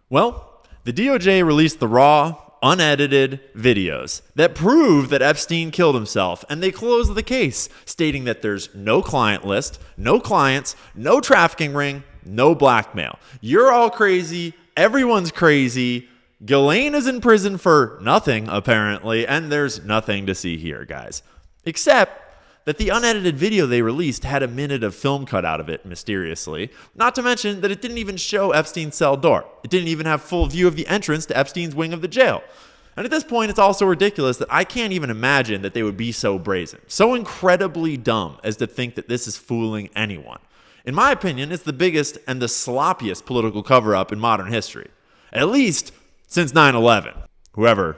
Well, the DOJ released the raw, unedited videos that prove that Epstein killed himself, and they closed the case, stating that there's no client list, no clients, no trafficking ring, no blackmail. You're all crazy. Everyone's crazy. Ghislaine is in prison for nothing, apparently, and there's nothing to see here, guys. Except that the unedited video they released had a minute of film cut out of it, mysteriously. Not to mention that it didn't even show Epstein's cell door. It didn't even have full view of the entrance to Epstein's wing of the jail. And at this point, it's also ridiculous that I can't even imagine that they would be so brazen, so incredibly dumb as to think that this is fooling anyone. In my opinion, it's the biggest and the sloppiest political cover-up in modern history. At least since 9/11, whoever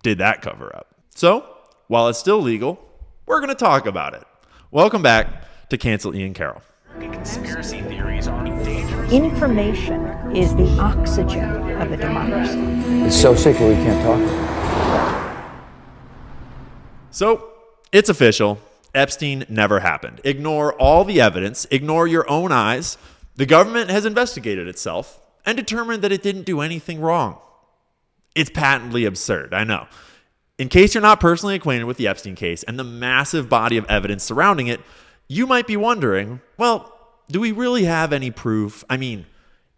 did that cover-up. So, while it's still legal, we're going to talk about it. Welcome back to Cancel Ian Carroll. Conspiracy theories are dangerous. Information is the oxygen of a democracy. It's so sick we can't talk about it. So, it's official. Epstein never happened. Ignore all the evidence. Ignore your own eyes. The government has investigated itself and determined that it didn't do anything wrong. It's patently absurd, I know. In case you're not personally acquainted with the Epstein case and the massive body of evidence surrounding it, you might be wondering, well, do we really have any proof? I mean,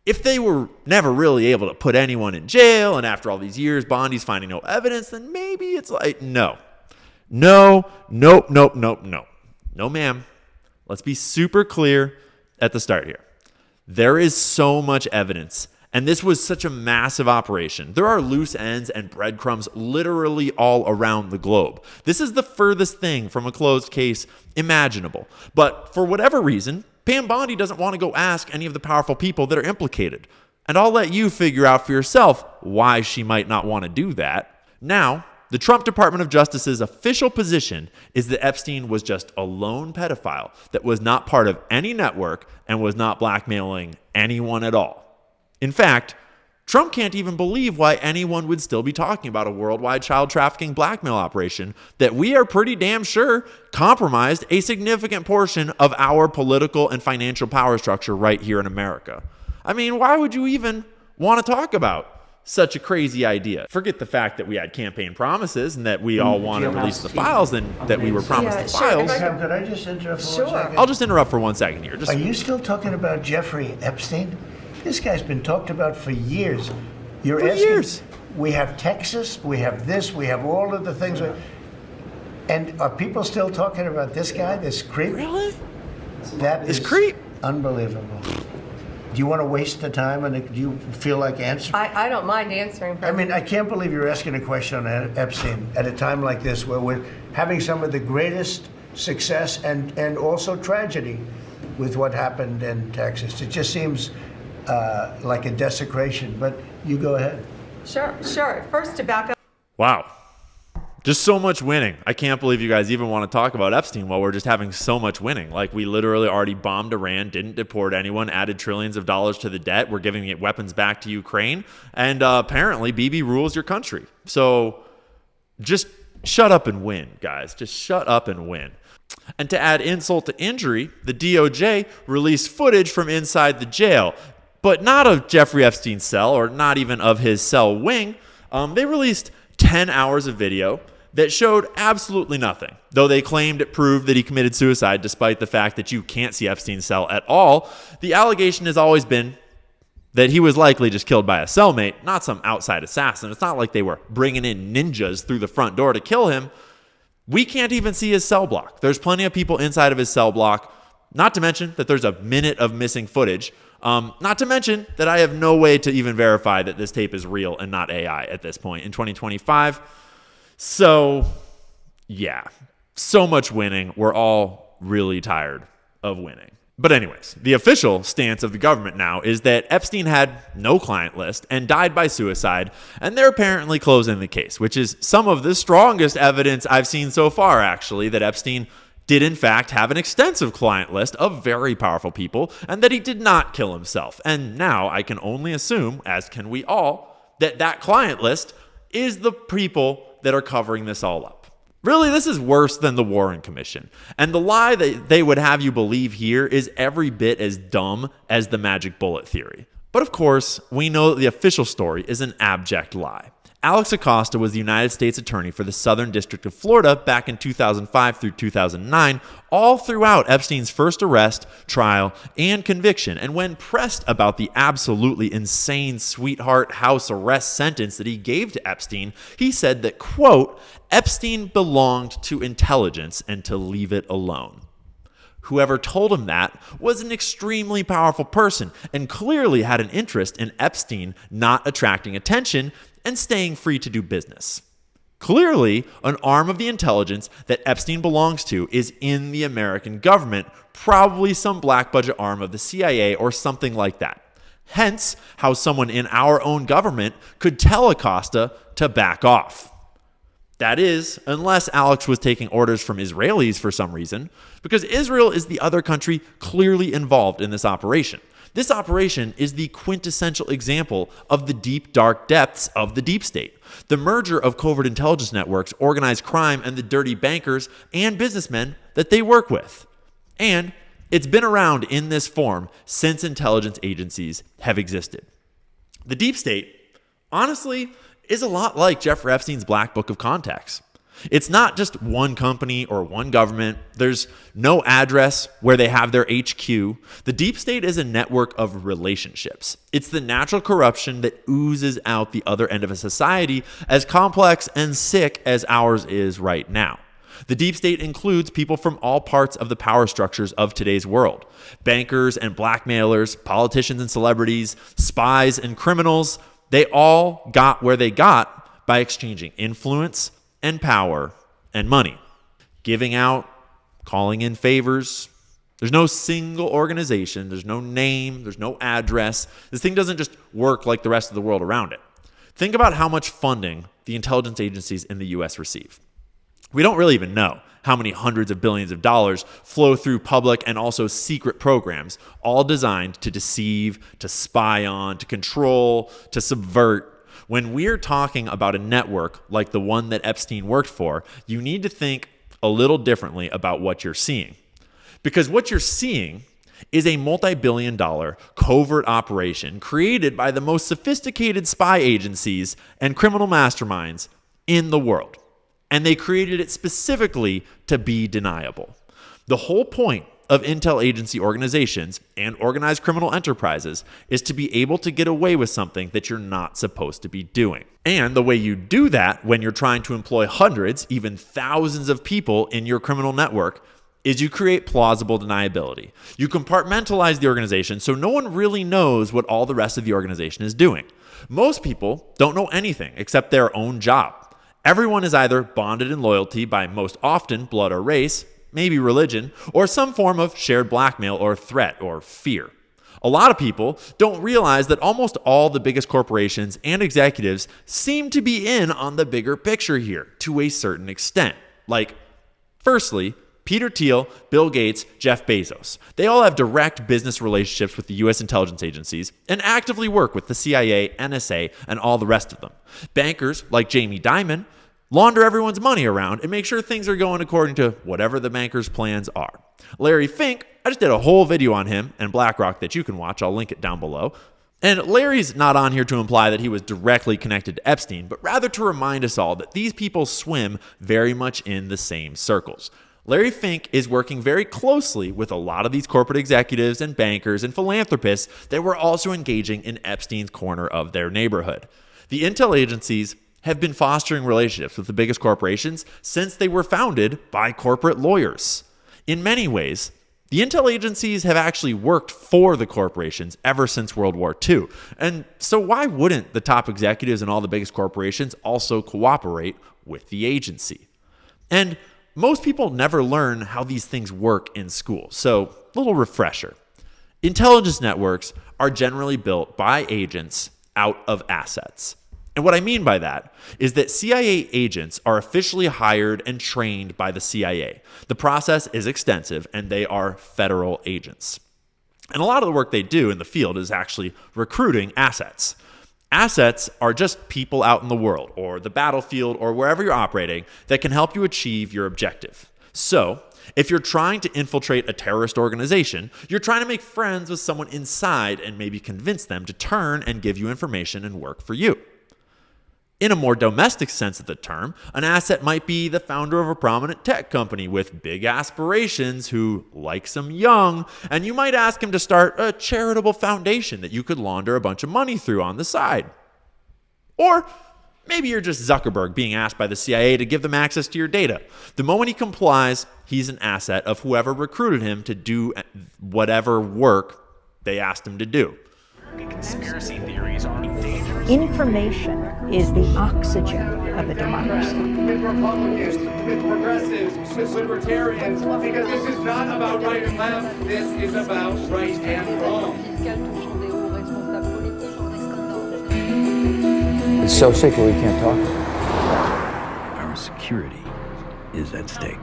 if they were never really able to put anyone in jail, and after all these years, Bondi's finding no evidence, then maybe it's like, no. No, nope. No, ma'am. Let's be super clear at the start here. There is so much evidence, and this was such a massive operation. There are loose ends and breadcrumbs literally all around the globe. This is the furthest thing from a closed case imaginable. But for whatever reason, Pam Bondi doesn't want to go ask any of the powerful people that are implicated. And I'll let you figure out for yourself why she might not want to do that. Now, the Trump Department of Justice's official position is that Epstein was just a lone pedophile that was not part of any network and was not blackmailing anyone at all. In fact, Trump can't even believe why anyone would still be talking about a worldwide child trafficking blackmail operation that we are pretty damn sure compromised a significant portion of our political and financial power structure right here in America. I mean, why would you even want to talk about such a crazy idea? Forget the fact that we had campaign promises and that we all want to release the files and that we were promised the files. Could I just interrupt for 1 second? I'll just interrupt for 1 second here. Are you still talking about Jeffrey Epstein? This guy's been talked about for years. You're asking, years. We have Texas, we have this, we have all of the things. And are people still talking about this guy, this creep? Really? That This is creep? unbelievable. Do you want to waste the time and do you feel like answering? I don't mind answering. I mean, I can't believe you're asking a question on Epstein at a time like this where we're having some of the greatest success and also tragedy with what happened in Texas. It just seems like a desecration, but you go ahead. Sure. First, to back up. Wow. Just so much winning. I can't believe you guys even want to talk about Epstein while we're just having so much winning. Like, we literally already bombed Iran, didn't deport anyone, added trillions of dollars to the debt. We're giving it weapons back to Ukraine. And apparently, Bibi rules your country. So just shut up and win, guys. Just shut up and win. And to add insult to injury, the DOJ released footage from inside the jail, but not of Jeffrey Epstein's cell or not even of his cell wing. They released 10 hours of video that showed absolutely nothing, though they claimed it proved that he committed suicide despite the fact that you can't see Epstein's cell at all. The allegation has always been that he was likely just killed by a cellmate, not some outside assassin. It's not like they were bringing in ninjas through the front door to kill him. We can't even see his cell block. There's plenty of people inside of his cell block, not to mention that there's a minute of missing footage. Not to mention that I have no way to even verify that this tape is real and not AI at this point in 2025. So, yeah, so much winning. We're all really tired of winning. But anyways, the official stance of the government now is that Epstein had no client list and died by suicide, and they're apparently closing the case, which is some of the strongest evidence I've seen so far, actually, that Epstein did in fact have an extensive client list of very powerful people and that he did not kill himself. And now I can only assume, as can we all, that that client list is the people that are covering this all up. Really, this is worse than the Warren Commission. And the lie that they would have you believe here is every bit as dumb as the magic bullet theory. But of course, we know that the official story is an abject lie. Alex Acosta was the United States Attorney for the Southern District of Florida back in 2005 through 2009, all throughout Epstein's first arrest, trial, and conviction. And when pressed about the absolutely insane sweetheart house arrest sentence that he gave to Epstein, he said that, quote, Epstein belonged to intelligence and to leave it alone. Whoever told him that was an extremely powerful person and clearly had an interest in Epstein not attracting attention and staying free to do business. Clearly, an arm of the intelligence that Epstein belongs to is in the American government, probably some black budget arm of the CIA or something like that. Hence, how someone in our own government could tell Acosta to back off. That is, unless Alex was taking orders from Israelis for some reason, because Israel is the other country clearly involved in this operation. This operation is the quintessential example of the deep, dark depths of the deep state. The merger of covert intelligence networks, organized crime, and the dirty bankers and businessmen that they work with. And it's been around in this form since intelligence agencies have existed. The deep state, honestly, is a lot like Jeffrey Epstein's Black Book of Contacts. It's not just one company or one government. There's no address where they have their HQ. The deep state is a network of relationships. It's the natural corruption that oozes out the other end of a society as complex and sick as ours is right now. The deep state includes people from all parts of the power structures of today's world. Bankers and blackmailers, politicians and celebrities, spies and criminals. They all got where they got by exchanging influence and power and money, giving out, calling in favors. There's no single organization, there's no name, there's no address. This thing doesn't just work like the rest of the world around it. Think about how much funding the intelligence agencies in the US receive. We don't really even know how many hundreds of billions of dollars flow through public and also secret programs, all designed to deceive, to spy on, to control, to subvert. When we're talking about a network like the one that Epstein worked for, you need to think a little differently about what you're seeing. Because what you're seeing is a multi-billion-dollar covert operation created by the most sophisticated spy agencies and criminal masterminds in the world. And they created it specifically to be deniable. The whole point of intel agency organizations and organized criminal enterprises is to be able to get away with something that you're not supposed to be doing. And the way you do that when you're trying to employ hundreds, even thousands of people in your criminal network is you create plausible deniability. You compartmentalize the organization so no one really knows what all the rest of the organization is doing. Most people don't know anything except their own job. Everyone is either bonded in loyalty by most often blood or race, maybe religion, or some form of shared blackmail or threat or fear. A lot of people don't realize that almost all the biggest corporations and executives seem to be in on the bigger picture here to a certain extent. Like, firstly, Peter Thiel, Bill Gates, Jeff Bezos. They all have direct business relationships with the US intelligence agencies and actively work with the CIA, NSA, and all the rest of them. Bankers like Jamie Dimon launder everyone's money around and make sure things are going according to whatever the banker's plans are. Larry Fink, I just did a whole video on him and BlackRock that you can watch. I'll link it down below. And Larry's not on here to imply that he was directly connected to Epstein, but rather to remind us all that these people swim very much in the same circles. Larry Fink is working very closely with a lot of these corporate executives and bankers and philanthropists that were also engaging in Epstein's corner of their neighborhood. The intel agencies have been fostering relationships with the biggest corporations since they were founded by corporate lawyers. In many ways, the intel agencies have actually worked for the corporations ever since World War II. And so why wouldn't the top executives and all the biggest corporations also cooperate with the agency? And most people never learn how these things work in school. So, little refresher. Intelligence networks are generally built by agents out of assets. And what I mean by that is that CIA agents are officially hired and trained by the CIA. The process is extensive, and they are federal agents. And a lot of the work they do in the field is actually recruiting assets. Assets are just people out in the world or the battlefield or wherever you're operating that can help you achieve your objective. So, if you're trying to infiltrate a terrorist organization, you're trying to make friends with someone inside and maybe convince them to turn and give you information and work for you. In a more domestic sense of the term, an asset might be the founder of a prominent tech company with big aspirations who likes them young, and you might ask him to start a charitable foundation that you could launder a bunch of money through on the side. Or maybe you're just Zuckerberg being asked by the CIA to give them access to your data. The moment he complies, he's an asset of whoever recruited him to do whatever work they asked him to do. Conspiracy theories on dangerous Information is the oxygen of a democracy. with Republicans, with progressives, with libertarians, because this is not about right and left, this is about right and wrong. It's so sacred we can't talk about it. Our security is at stake.